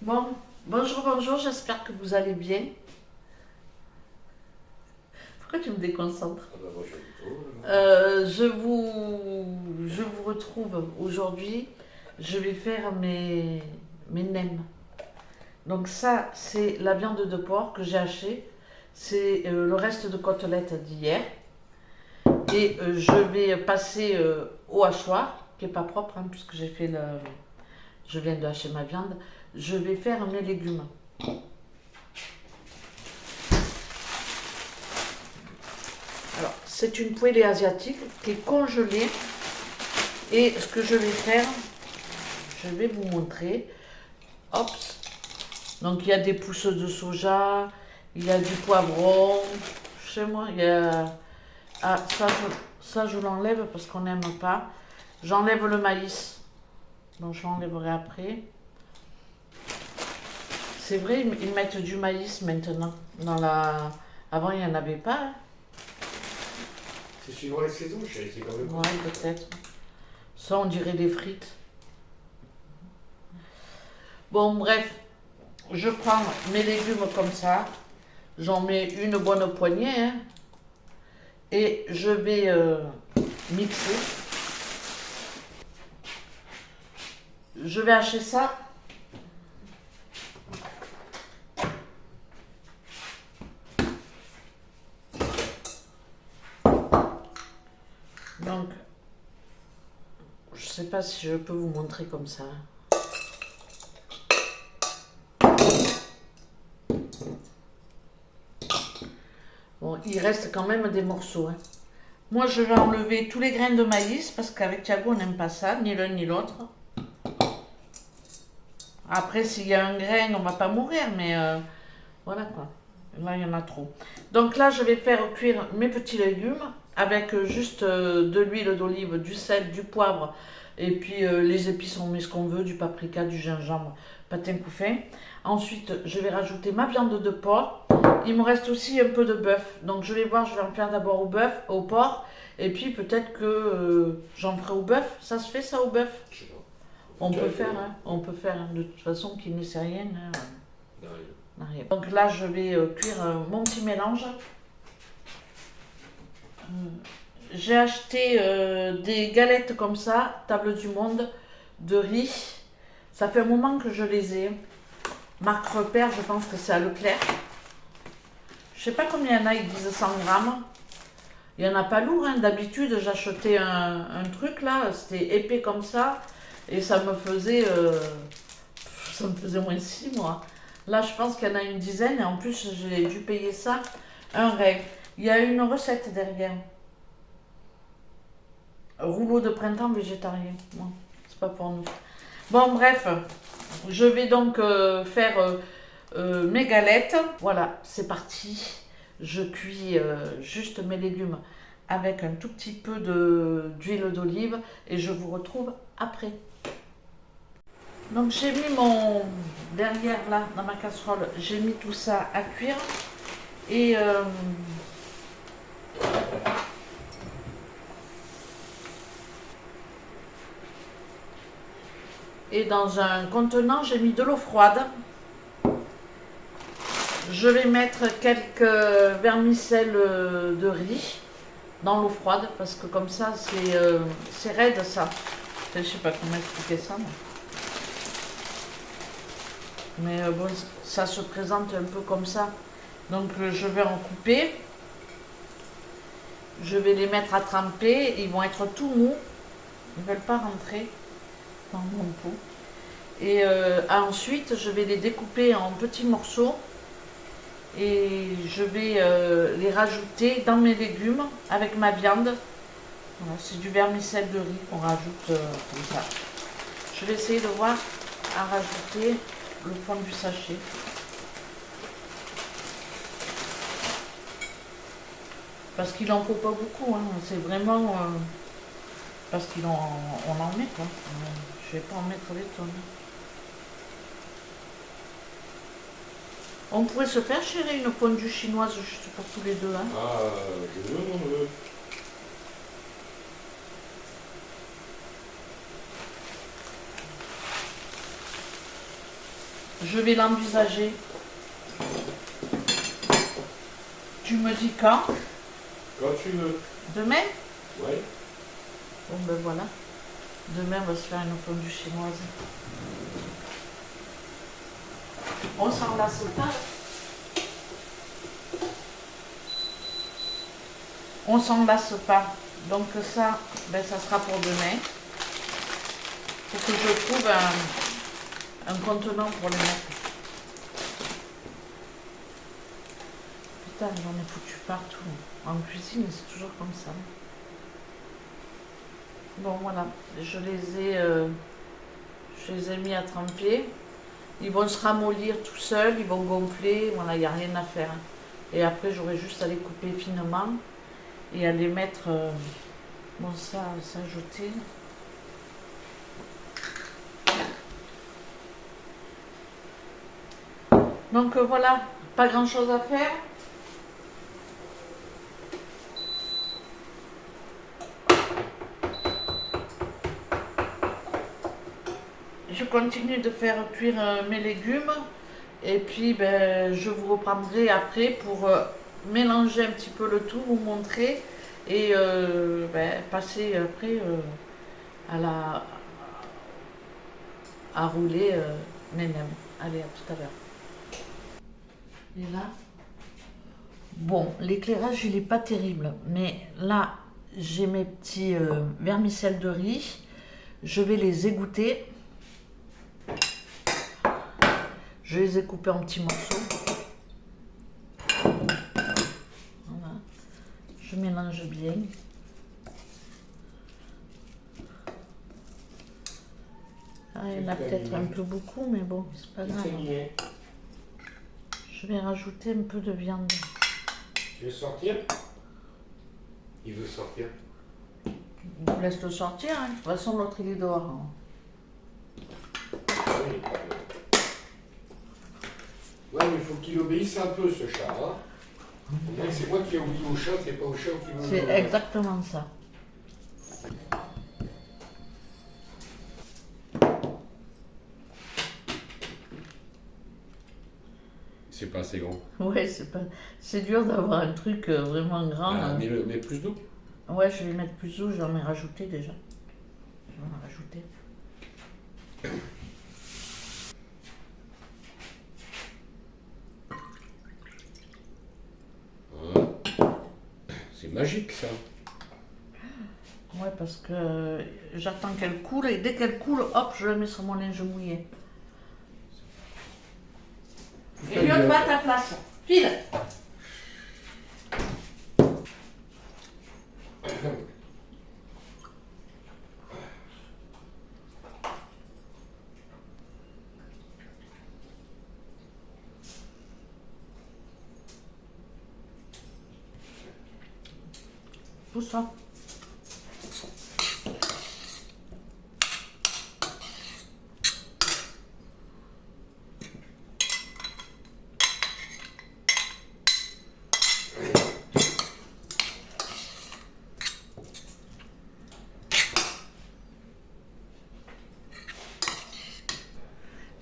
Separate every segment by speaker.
Speaker 1: Bon, bonjour, j'espère que vous allez bien. Pourquoi tu me déconcentres?
Speaker 2: Ah bah moi je suis plutôt.
Speaker 1: Je vous retrouve aujourd'hui. Je vais faire mes nems. Donc ça, c'est la viande de porc que j'ai hachée. C'est le reste de côtelettes d'hier. Et je vais passer au hachoir, qui n'est pas propre, hein, puisque je viens de hacher ma viande. Je vais faire mes légumes. Alors, c'est une poêlée asiatique qui est congelée. Et ce que je vais faire, je vais vous montrer. Hop. Donc, il y a des pousses de soja, il y a du poivron. Chez moi, il y a. Ah, ça je l'enlève parce qu'on n'aime pas. J'enlève le maïs. Donc, je l'enlèverai après. C'est vrai, ils mettent du maïs maintenant. Avant, il n'y en avait pas, hein.
Speaker 2: C'est suivant les saisons, c'est quand même.
Speaker 1: Ouais, peut-être. Ça, on dirait des frites. Bon, bref, je prends mes légumes comme ça. J'en mets une bonne poignée, hein, et je vais mixer. Je vais hacher ça. Donc, je sais pas si je peux vous montrer comme ça. Bon, il reste quand même des morceaux, hein. Moi, je vais enlever tous les grains de maïs parce qu'avec Thiago, on n'aime pas ça, ni l'un ni l'autre. Après, s'il y a un grain, on va pas mourir, mais voilà quoi. Là, il y en a trop. Donc là, je vais faire cuire mes petits légumes avec juste de l'huile d'olive, du sel, du poivre et puis les épices, on met ce qu'on veut, du paprika, du gingembre, patin couffin. Ensuite, je vais rajouter ma viande de porc. Il me reste aussi un peu de bœuf. Donc je vais voir, je vais en faire d'abord au porc. Et puis peut-être que j'en ferai au bœuf. Ça se fait ça au bœuf?
Speaker 2: Je sais pas.
Speaker 1: On
Speaker 2: Déjà,
Speaker 1: peut
Speaker 2: il faut.
Speaker 1: faire, hein. On peut faire, hein. De toute façon, qui ne sait rien, hein.
Speaker 2: Non,
Speaker 1: Rien. Donc là, je vais cuire mon petit mélange. J'ai acheté des galettes comme ça, table du monde, de riz. Ça fait un moment que je les ai. Marque Repère, je pense que c'est à Leclerc. Je sais pas combien il y en a, ils disent 100 grammes. Il y en a pas lourd, hein. D'habitude, j'achetais un truc là, c'était épais comme ça, et ça me faisait moins 6 mois. Là, je pense qu'il y en a une dizaine, et en plus, j'ai dû payer ça un règle. Il y a une recette derrière. Rouleau de printemps végétarien. Bon, c'est pas pour nous. Bon, bref, je vais donc faire mes galettes. Voilà, c'est parti. Je cuis juste mes légumes avec un tout petit peu d'huile d'olive et je vous retrouve après. Donc j'ai mis mon derrière là dans ma casserole, j'ai mis tout ça à cuire et dans un contenant j'ai mis de l'eau froide. Je vais mettre quelques vermicelles de riz dans l'eau froide parce que comme ça c'est raide ça. Enfin, je sais pas comment expliquer ça. Mais bon, ça se présente un peu comme ça. Donc je vais en couper. Je vais les mettre à tremper. Ils vont être tout mous. Ils ne veulent pas rentrer dans mon pot. Et ensuite, je vais les découper en petits morceaux. Et je vais les rajouter dans mes légumes avec ma viande. Voilà, c'est du vermicelle de riz qu'on rajoute comme ça. Je vais essayer de voir à rajouter le fond du sachet. Parce qu'il en faut pas beaucoup, hein. C'est vraiment parce qu'on en met quoi. Je vais pas en mettre des tonnes. On pourrait se faire, chérie, une fondue chinoise juste pour tous les deux, hein.
Speaker 2: Ah, je veux, on veut.
Speaker 1: Je vais l'envisager. Tu me dis quand?
Speaker 2: Quand tu veux.
Speaker 1: Demain?
Speaker 2: Oui.
Speaker 1: Bon ben voilà. Demain on va se faire une fondue chinoise. On s'en lasse pas. On s'en lasse pas. Donc ça, ben, ça sera pour demain. Faut que je trouve un contenant pour les mettre. Putain, j'en ai foutu partout. En cuisine, c'est toujours comme ça. Bon voilà, je les ai mis à tremper. Ils vont se ramollir tout seuls, ils vont gonfler, voilà, il n'y a rien à faire. Et après, j'aurai juste à les couper finement et à les mettre, bon ça jeter. Donc voilà, pas grand chose à faire. Je continue de faire cuire mes légumes et puis ben, je vous reprendrai après pour mélanger un petit peu le tout, vous montrer et ben, passer après à rouler mes nems. Allez, à tout à l'heure. Et là, bon, l'éclairage il n'est pas terrible, mais là j'ai mes petits vermicelles de riz, je vais les égoutter. Je les ai coupés en petits morceaux. Voilà. Je mélange bien. Ah, il y en a peut-être un peu beaucoup, mais bon, c'est pas grave. Je vais rajouter un peu de viande.
Speaker 2: Tu veux sortir? Il veut sortir.
Speaker 1: Laisse-le sortir, hein. De toute façon, l'autre il est dehors. Hein.
Speaker 2: Oui. Ouais, mais il faut qu'il obéisse un peu, ce chat. Hein. C'est moi qui ai oublié au chat, c'est pas au chat qui veut.
Speaker 1: C'est exactement ça.
Speaker 2: C'est pas assez grand.
Speaker 1: Ouais, c'est dur d'avoir un truc vraiment grand.
Speaker 2: Ah, mais plus d'eau.
Speaker 1: Ouais, je vais mettre plus d'eau, j'en ai rajouté déjà. Je vais en rajouter.
Speaker 2: C'est magique ça.
Speaker 1: Ouais, parce que j'attends qu'elle coule et dès qu'elle coule, hop, je la mets sur mon linge mouillé. Elliot, va à ta place. File. Pousse-toi.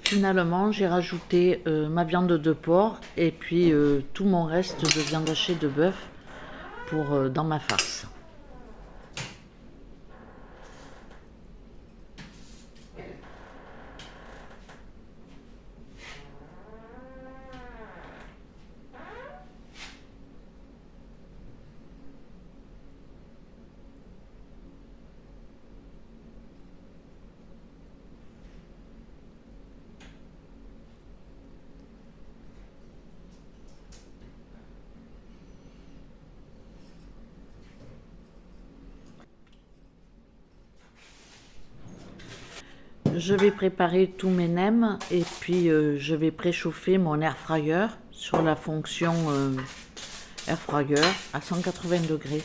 Speaker 1: Finalement, j'ai rajouté ma viande de porc et puis tout mon reste de viande hachée de bœuf pour dans ma farce. Je vais préparer tous mes nems et puis je vais préchauffer mon air fryer sur la fonction air fryer à 180 degrés.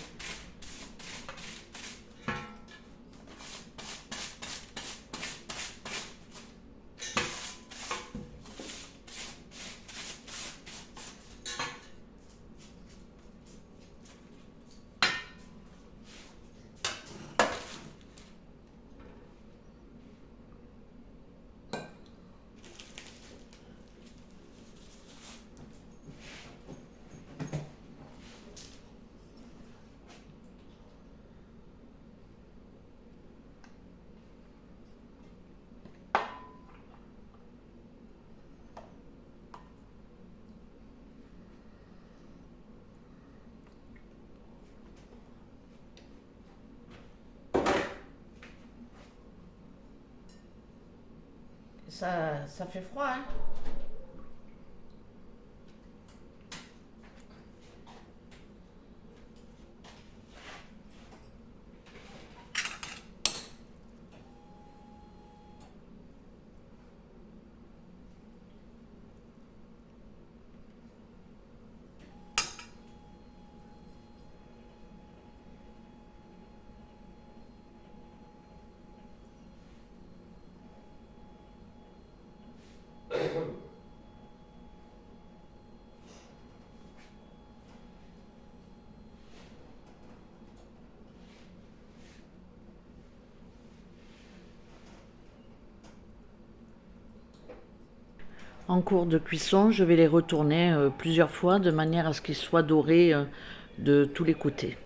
Speaker 1: ça fait froid, hein. En cours de cuisson, je vais les retourner plusieurs fois de manière à ce qu'ils soient dorés de tous les côtés.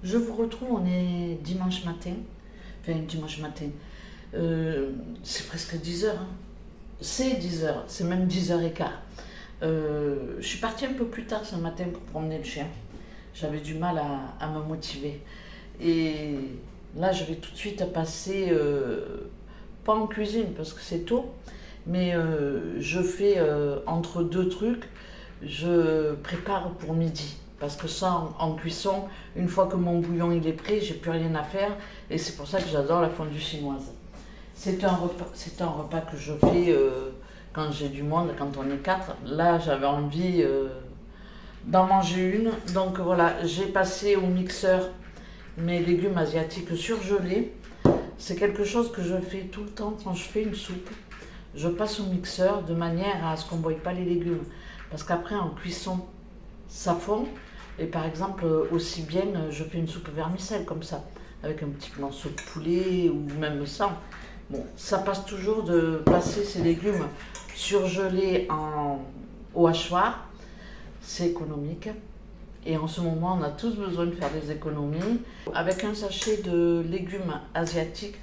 Speaker 1: Je vous retrouve, on est dimanche matin. Enfin, dimanche matin. C'est presque 10 heures. Hein. C'est 10 heures, c'est même 10h15. Je suis partie un peu plus tard ce matin pour promener le chien. J'avais du mal à me motiver. Et là, je vais tout de suite passer, pas en cuisine parce que c'est tôt, mais je fais entre deux trucs, je prépare pour midi. Parce que ça, en cuisson, une fois que mon bouillon il est prêt, j'ai plus rien à faire. Et c'est pour ça que j'adore la fondue chinoise. C'est un repas que je fais quand j'ai du monde, quand on est 4. Là, j'avais envie d'en manger une. Donc voilà, j'ai passé au mixeur mes légumes asiatiques surgelés. C'est quelque chose que je fais tout le temps quand je fais une soupe. Je passe au mixeur de manière à ce qu'on ne broie pas les légumes. Parce qu'après, en cuisson, ça fond. Et par exemple, aussi bien, je fais une soupe vermicelle comme ça, avec un petit morceau de poulet ou même sans. Bon, ça passe toujours de passer ces légumes surgelés au hachoir. C'est économique. Et en ce moment, on a tous besoin de faire des économies. Avec un sachet de légumes asiatiques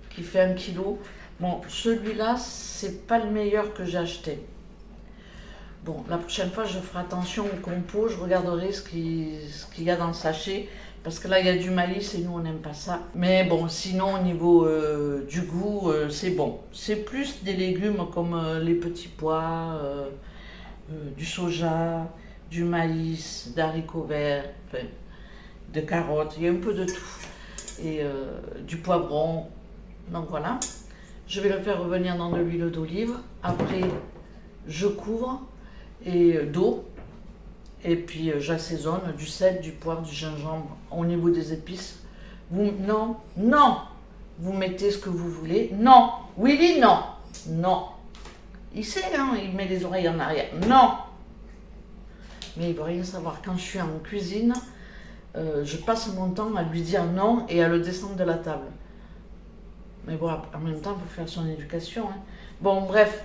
Speaker 1: qui fait 1 kg. Bon, celui-là, c'est pas le meilleur que j'ai acheté. Bon, la prochaine fois, je ferai attention au compo, je regarderai ce qu'il y a dans le sachet, parce que là, il y a du maïs et nous, on n'aime pas ça. Mais bon, sinon, au niveau du goût, c'est bon. C'est plus des légumes comme les petits pois, du soja, du maïs, d'haricots verts, enfin, de carottes, il y a un peu de tout. Et du poivron. Donc voilà. Je vais le faire revenir dans de l'huile d'olive. Après, je couvre et d'eau, et puis j'assaisonne du sel, du poivre, du gingembre. Au niveau des épices, non, vous mettez ce que vous voulez. Non, Willy, non. Il sait, hein, il met les oreilles en arrière. Non. Mais il ne veut rien savoir. Quand je suis en cuisine, je passe mon temps à lui dire non et à le descendre de la table. Mais bon, en même temps, il faut faire son éducation. Hein. Bon, bref.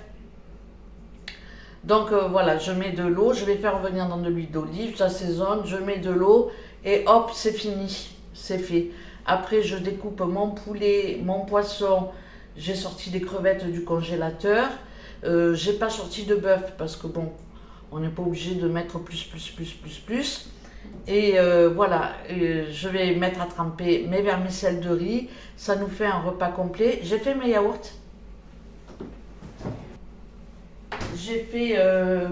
Speaker 1: Donc voilà, je mets de l'eau, je vais faire revenir dans de l'huile d'olive, j'assaisonne, je mets de l'eau et hop, c'est fini, c'est fait. Après, je découpe mon poulet, mon poisson, j'ai sorti des crevettes du congélateur. J'ai pas sorti de bœuf parce que bon, on n'est pas obligé de mettre plus. Et voilà, je vais mettre à tremper mes vermicelles de riz, ça nous fait un repas complet. J'ai fait mes yaourts. J'ai fait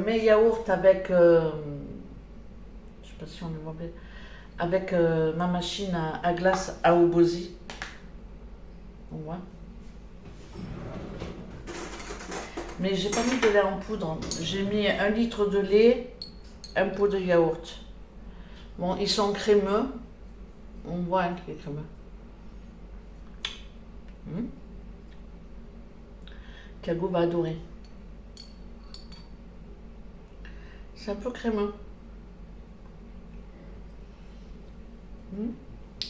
Speaker 1: mes yaourts avec, je sais pas si on les voit bien, avec ma machine à glace à Obosi. On voit. Mais j'ai pas mis de lait en poudre. J'ai mis 1 litre de lait, un pot de yaourt. Bon, ils sont crémeux. On voit qu'il est crémeux. Thiago va adorer. C'est un peu crémeux.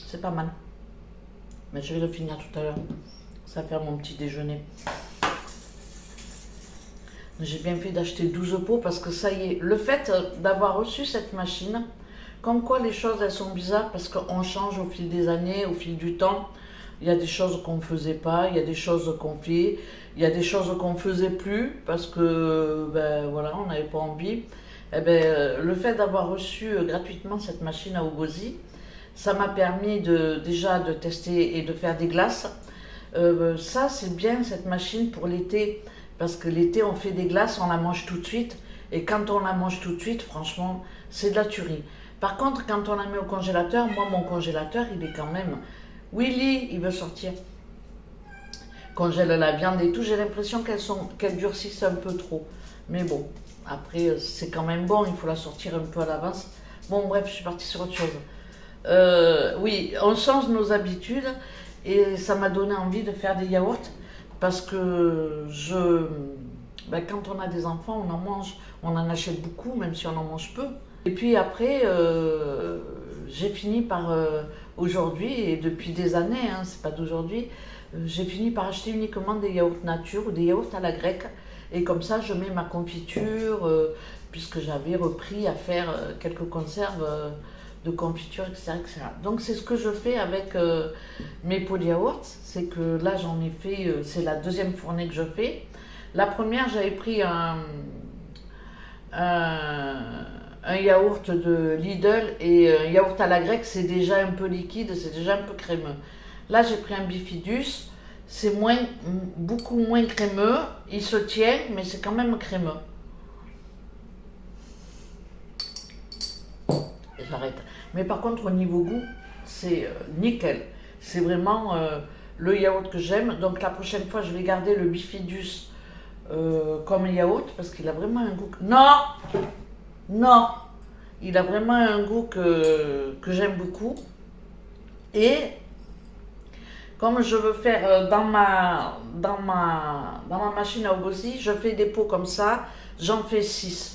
Speaker 1: C'est pas mal. Mais je vais le finir tout à l'heure. Ça va faire mon petit déjeuner. J'ai bien fait d'acheter 12 pots parce que ça y est, le fait d'avoir reçu cette machine, comme quoi les choses elles sont bizarres parce qu'on change au fil des années, au fil du temps. Il y a des choses qu'on ne faisait pas, il y a des choses qu'on fait, il y a des choses qu'on ne faisait plus parce que ben, voilà, on n'avait pas envie. Eh ben, le fait d'avoir reçu gratuitement cette machine à Ogozi, ça m'a permis déjà de tester et de faire des glaces. Ça, c'est bien cette machine pour l'été parce que l'été, on fait des glaces, on la mange tout de suite. Et quand on la mange tout de suite, franchement, c'est de la tuerie. Par contre, quand on la met au congélateur, moi, mon congélateur, il est quand même... Willy, il veut sortir. Congèle la viande et tout, j'ai l'impression qu'elles durcissent un peu trop. Mais bon, après, c'est quand même bon, il faut la sortir un peu à l'avance. Bon, bref, je suis partie sur autre chose. Oui, on change nos habitudes et ça m'a donné envie de faire des yaourts parce que quand on a des enfants, on en mange, on en achète beaucoup, même si on en mange peu. Et puis après, j'ai fini par, aujourd'hui, et depuis des années, hein, c'est pas d'aujourd'hui, j'ai fini par acheter uniquement des yaourts nature ou des yaourts à la grecque. Et comme ça, je mets ma confiture, puisque j'avais repris à faire quelques conserves de confiture, etc., etc. Donc c'est ce que je fais avec mes pots de yaourt. C'est que là, j'en ai fait, c'est la deuxième fournée que je fais. La première, j'avais pris un yaourt de Lidl et un yaourt à la grecque, c'est déjà un peu liquide, c'est déjà un peu crémeux. Là, j'ai pris un bifidus, c'est beaucoup moins crémeux, il se tient, mais c'est quand même crémeux. Et j'arrête. Mais par contre, au niveau goût, c'est nickel. C'est vraiment le yaourt que j'aime. Donc la prochaine fois, je vais garder le bifidus comme yaourt parce qu'il a vraiment un goût. Non! Non! Il a vraiment un goût que j'aime beaucoup. Et comme je veux faire dans ma machine à Ogozi, je fais des pots comme ça, j'en fais 6.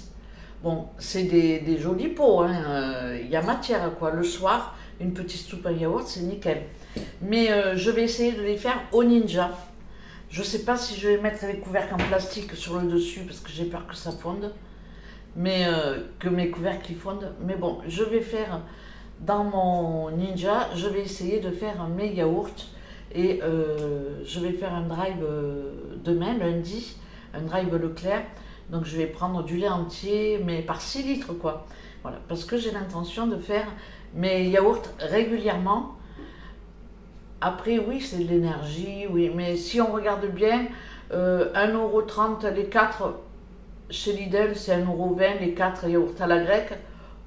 Speaker 1: Bon, c'est des jolis pots, hein. Y a matière quoi. Le soir, une petite soupe à yaourt, c'est nickel. Mais je vais essayer de les faire au ninja. Je sais pas si je vais mettre les couvercles en plastique sur le dessus parce que j'ai peur que ça fonde. Mais que mes couvercles fondent. Mais bon, je vais faire dans mon ninja, je vais essayer de faire mes yaourts. Et je vais faire un drive demain, lundi, un drive Leclerc. Donc je vais prendre du lait entier, mais par 6 litres quoi. Voilà, parce que j'ai l'intention de faire mes yaourts régulièrement. Après oui, c'est de l'énergie, oui, mais si on regarde bien, 1,30 € les 4 chez Lidl, c'est 1,20 € les 4 yaourts à la grecque.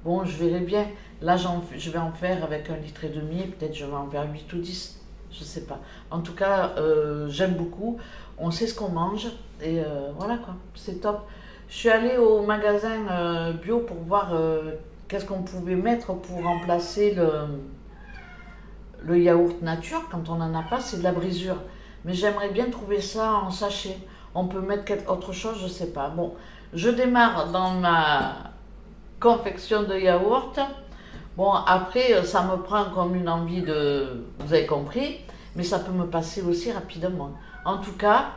Speaker 1: Bon, je verrai bien. Là, je vais en faire avec 1,5 litre, peut-être je vais en faire 8 ou 10. Je sais pas. En tout cas, j'aime beaucoup. On sait ce qu'on mange et voilà quoi, c'est top. Je suis allée au magasin bio pour voir qu'est-ce qu'on pouvait mettre pour remplacer le yaourt nature. Quand on n'en a pas, c'est de la brisure. Mais j'aimerais bien trouver ça en sachet. On peut mettre autre chose, je sais pas. Bon, je démarre dans ma confection de yaourt. Bon, après, ça me prend comme une envie de... Vous avez compris, mais ça peut me passer aussi rapidement. En tout cas,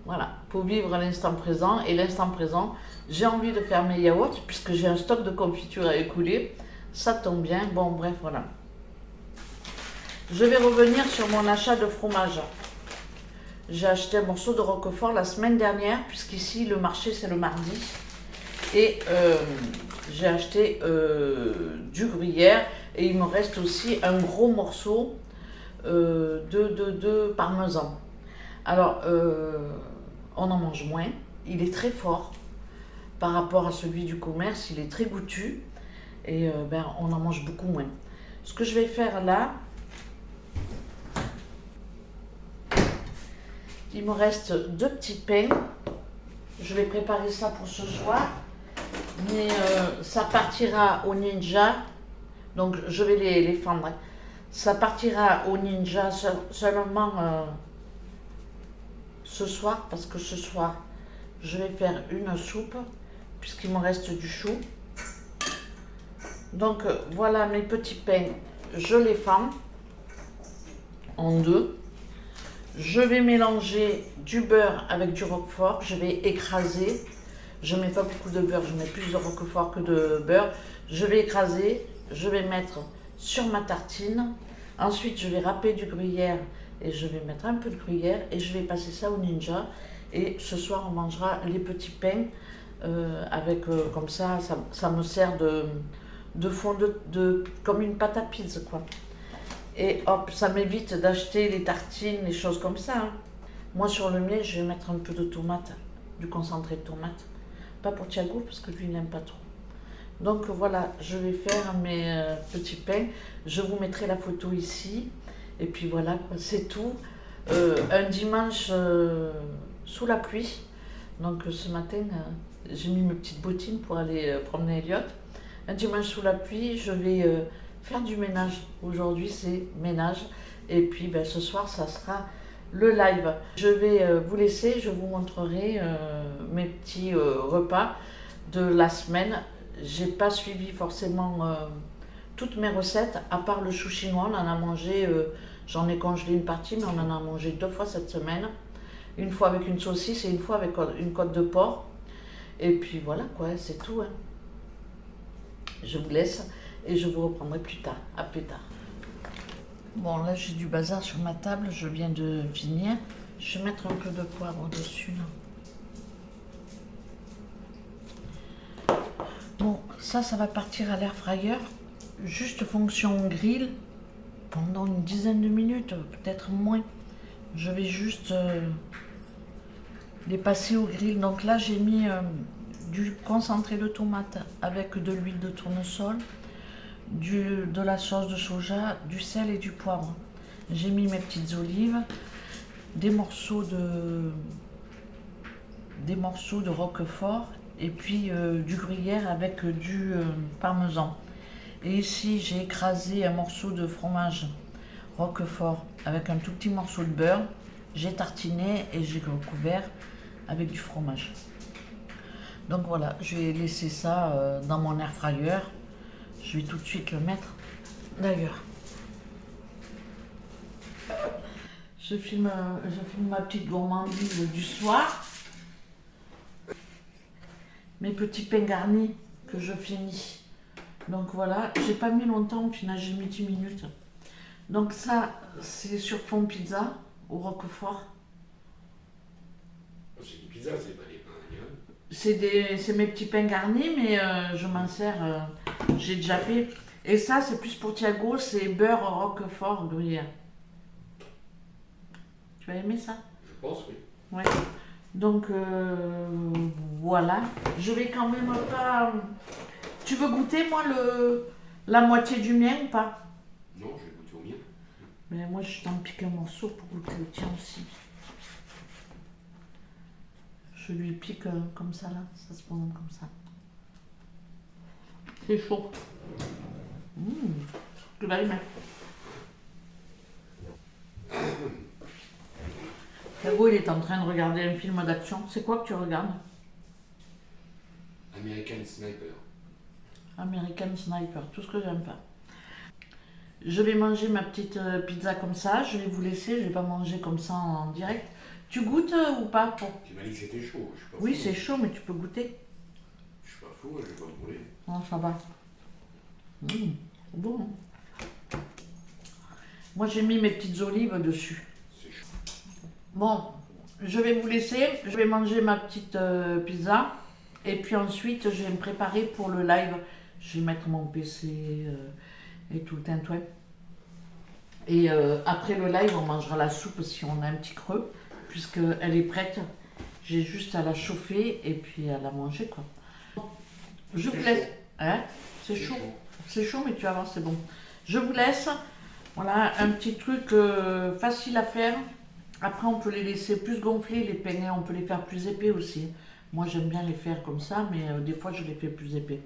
Speaker 1: voilà, il faut vivre l'instant présent. Et l'instant présent, j'ai envie de faire mes yaourts, puisque j'ai un stock de confiture à écouler. Ça tombe bien. Bon, bref, voilà. Je vais revenir sur mon achat de fromage. J'ai acheté un morceau de Roquefort la semaine dernière, puisqu'ici, le marché, c'est le mardi. Et j'ai acheté du gruyère et il me reste aussi un gros morceau de parmesan. Alors, on en mange moins. Il est très fort par rapport à celui du commerce. Il est très goûtu et on en mange beaucoup moins. Ce que je vais faire là, il me reste 2 petits pains. Je vais préparer ça pour ce soir. Mais ça partira au ninja, donc je vais les fendre. Ça partira au ninja seulement ce soir, parce que ce soir, je vais faire une soupe, puisqu'il me reste du chou. Donc voilà mes petits pains, je les fends en 2. Je vais mélanger du beurre avec du roquefort, je vais écraser. Je ne mets pas beaucoup de beurre, je mets plus de roquefort que de beurre. Je vais écraser, je vais mettre sur ma tartine. Ensuite, je vais râper du gruyère et je vais mettre un peu de gruyère et je vais passer ça au ninja. Et ce soir, on mangera les petits pains avec comme ça me sert de fond comme une pâte à pizza, quoi. Et hop, ça m'évite d'acheter les tartines, les choses comme ça, hein. Moi, sur le mien, je vais mettre un peu de tomate, du concentré de tomate. Pas pour Thiago, parce que lui, il n'aime pas trop. Donc voilà, je vais faire mes petits pains. Je vous mettrai la photo ici. Et puis voilà, c'est tout. Un dimanche sous la pluie. Donc ce matin, j'ai mis mes petites bottines pour aller promener Elliot. Un dimanche sous la pluie, je vais faire du ménage. Aujourd'hui, c'est ménage. Et puis ce soir, ça sera le live. Je vais vous laisser, je vous montrerai mes petits repas de la semaine. J'ai pas suivi forcément toutes mes recettes, à part le chou chinois. On en a mangé, j'en ai congelé une partie, mais on en a mangé 2 fois cette semaine. Une fois avec une saucisse et une fois avec une côte de porc. Et puis voilà quoi, c'est tout, hein. Je vous laisse et je vous reprendrai plus tard. À plus tard. Bon, là j'ai du bazar sur ma table, je viens de finir. Je vais mettre un peu de poivre dessus là. Bon, ça va partir à l'air fryer, juste fonction grill, pendant une dizaine de minutes, peut-être moins. Je vais juste les passer au grill. Donc là, j'ai mis du concentré de tomate avec de l'huile de tournesol, de la sauce de soja, du sel et du poivre. J'ai mis mes petites olives, des morceaux de roquefort et puis du gruyère avec du parmesan. Et ici, j'ai écrasé un morceau de fromage roquefort avec un tout petit morceau de beurre. J'ai tartiné et j'ai recouvert avec du fromage. Donc voilà, je vais laisser ça dans mon air fryer. Je vais tout de suite le mettre d'ailleurs. Je filme ma petite gourmandise du soir. Mes petits pains garnis que je finis. Donc voilà, j'ai pas mis longtemps, puis là j'ai mis 10 minutes. Donc ça, c'est sur fond pizza au roquefort.
Speaker 2: C'est des pizzas, c'est pas des pains.
Speaker 1: C'est mes petits pains garnis, mais je m'en sers, j'ai déjà fait. Et ça, c'est plus pour Thiago, c'est beurre roquefort gruyère. Tu vas aimer ça?
Speaker 2: Je pense, oui.
Speaker 1: Ouais. Donc voilà. Je vais quand même pas. Tu veux goûter, moi, la moitié du mien ou pas?
Speaker 2: Non, je vais goûter au mien.
Speaker 1: Mais moi, je t'en pique un morceau pour goûter le tien aussi. Je lui pique comme ça, là. Ça se prend comme ça. C'est chaud. Tu vas aimer. Thiago, il est en train de regarder un film d'action. C'est quoi que tu regardes?
Speaker 2: American Sniper.
Speaker 1: American Sniper, tout ce que j'aime pas. Je vais manger ma petite pizza comme ça. Je vais vous laisser. Je vais pas manger comme ça en direct. Tu goûtes ou pas pour...
Speaker 2: Tu m'as dit que c'était chaud. Je suis pas
Speaker 1: Oui,
Speaker 2: fou.
Speaker 1: c'est chaud, mais tu peux goûter.
Speaker 2: Je suis pas fou, je vais pas me brûler.
Speaker 1: Non, ça va. C'est bon, hein. Moi, j'ai mis mes petites olives dessus.
Speaker 2: C'est chaud.
Speaker 1: Bon, je vais vous laisser. Je vais manger ma petite pizza. Et puis ensuite, je vais me préparer pour le live. Je vais mettre mon PC et tout le tintouin. Et après le live, on mangera la soupe si on a un petit creux. Puisqu'elle est prête. J'ai juste à la chauffer et puis à la manger, quoi. Je vous laisse. Hein? C'est chaud. C'est chaud, mais tu vas voir, c'est bon. Je vous laisse. Voilà, un petit truc facile à faire. Après, on peut les laisser plus gonfler, les penne. On peut les faire plus épais aussi. Moi, j'aime bien les faire comme ça, mais des fois, je les fais plus épais.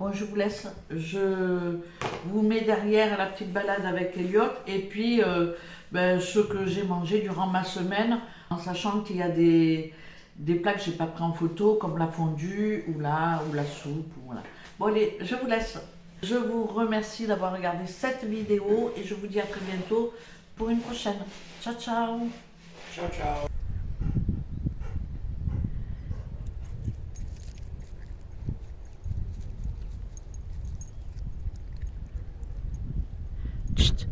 Speaker 1: Bon, je vous laisse. Je vous mets derrière la petite balade avec Elliot. Et puis, ce que j'ai mangé durant ma semaine, en sachant qu'il y a des plats que je n'ai pas pris en photo, comme la fondue ou la soupe. Voilà. Bon, allez, je vous laisse. Je vous remercie d'avoir regardé cette vidéo et je vous dis à très bientôt pour une prochaine. Ciao, ciao.
Speaker 2: Ciao, ciao.
Speaker 1: Chut.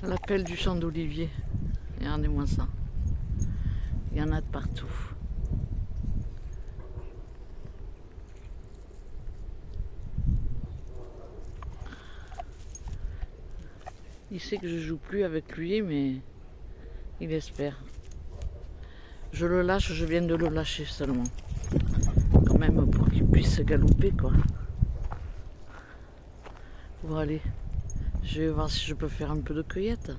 Speaker 1: L'appel du champ d'olivier. Regardez-moi ça. Il y en a de partout. Il sait que je joue plus avec lui, mais il espère. Je le lâche, je viens de le lâcher seulement. Quand même pour qu'il puisse galoper, quoi. Bon, allez. Je vais voir si je peux faire un peu de cueillette.